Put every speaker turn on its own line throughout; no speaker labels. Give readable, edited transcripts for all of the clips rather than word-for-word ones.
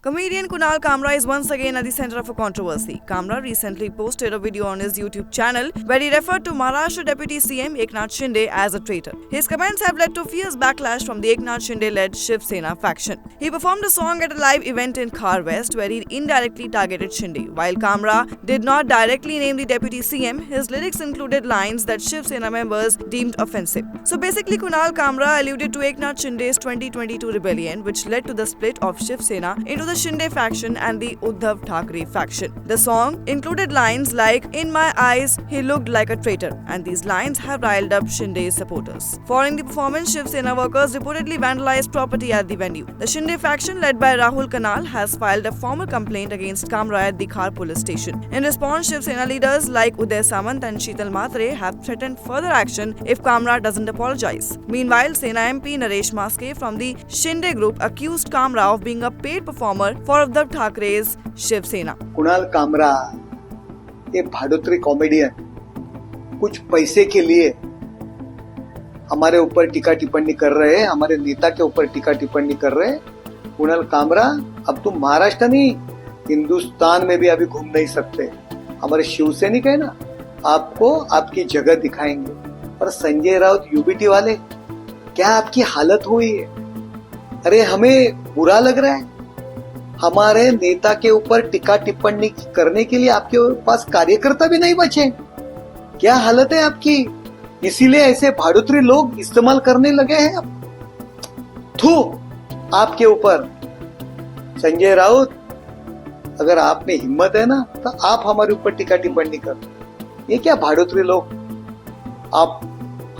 Comedian Kunal Kamra is once again at the center of a controversy. Kamra recently posted a video on his YouTube channel where he referred to Maharashtra Deputy CM Eknath Shinde as a traitor. His comments have led to fierce backlash from the Eknath Shinde-led Shiv Sena faction. He performed a song at a live event in Khar West where he indirectly targeted Shinde. While Kamra did not directly name the Deputy CM, his lyrics included lines that Shiv Sena members deemed offensive. So basically, Kunal Kamra alluded to Eknath Shinde's 2022 rebellion, which led to the split of Shiv Sena into the Shinde faction and the Uddhav Thackeray faction. The song included lines like, "In my eyes, he looked like a traitor," and these lines have riled up Shinde's supporters. Following the performance, Shiv Sena workers reportedly vandalized property at the venue. The Shinde faction, led by Rahul Kanal, has filed a formal complaint against Kamra at the Khar police station. In response, Shiv Sena leaders like Uday Samant and Sheetal Matre have threatened further action if Kamra doesn't apologize. Meanwhile, Sena MP Naresh Maske from the Shinde group accused Kamra of being a paid performer for Uddhav Thackre's Shiv Sena.
Kunal Kamra ये भाडोत्री comedian कुछ पैसे के लिए हमारे ऊपर टीका टिप्पणी कर रहे हैं, हमारे नेता के ऊपर टीका टिप्पणी कर रहे हैं। कुणाल कामरा, अब तुम महाराष्ट्र नहीं, हिंदुस्तान में भी अभी घूम नहीं सकते। हमारे शिवसैनिक है ना, आपको आपकी जगह दिखाएंगे। और संजय राउत यूबीटी वाले, क्या आपकी हालत हुई है? अरे हमें बुरा लग रहा है। हमारे नेता के ऊपर टीका टिप्पणी करने के लिए आपके पास कार्यकर्ता भी नहीं बचे। क्या हालत है आपकी? इसीलिए ऐसे भाड़ुत्री लोग इस्तेमाल करने लगे हैं। थू आपके ऊपर। संजय राउत, अगर आप में हिम्मत है ना, तो आप हमारे ऊपर टीका टिप्पणी करो। ये क्या भाड़ुत्री लोग आप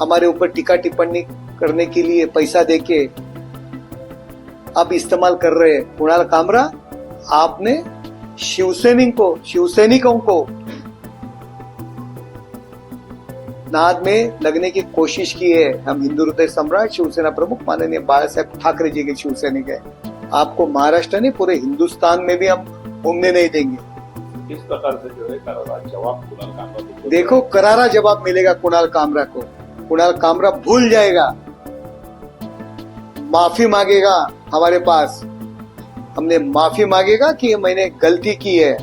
हमारे ऊपर टीका टिप्पणी करने के लिए पैसा देके आप इस्तेमाल कर रहे हैं। कुणाल कामरा, आपने शिवसैनिकों को नाद में लगने की कोशिश की है। हम हिंदू हृदय सम्राट शिवसेना प्रमुख माननीय बाळासाहेब ठाकरे जी के शिवसैनिक है। आपको महाराष्ट्र नहीं, पूरे हिंदुस्तान में भी हम घूमने नहीं देंगे।
इस प्रकार से जो है करारा जवाब कुणाल कामरा को
देखो, करारा जवाब मिलेगा कुणाल कामरा को। कुणाल कामरा भूल जाएगा, माफी मांगेगा हमारे पास। हमने माफी मांगेगा कि मैंने गलती की है।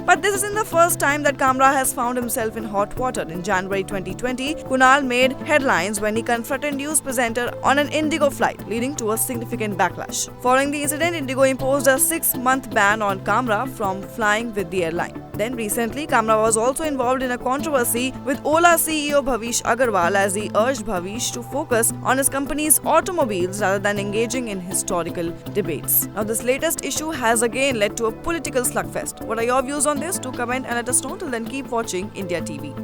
But this isn't the first time that Kamra has found himself in hot water. In January 2020, Kunal made headlines when he confronted news presenter on an Indigo flight, leading to a significant backlash. Following the incident, Indigo imposed a 6-month ban on Kamra from flying with the airline. Then recently, Kamra was also involved in a controversy with Ola CEO Bhavish Agarwal as he urged Bhavish to focus on his company's automobiles rather than engaging in historical debates. Now, this latest issue has again led to a political slugfest. What are your views on this? Do comment and let us know. Till then, keep watching India TV.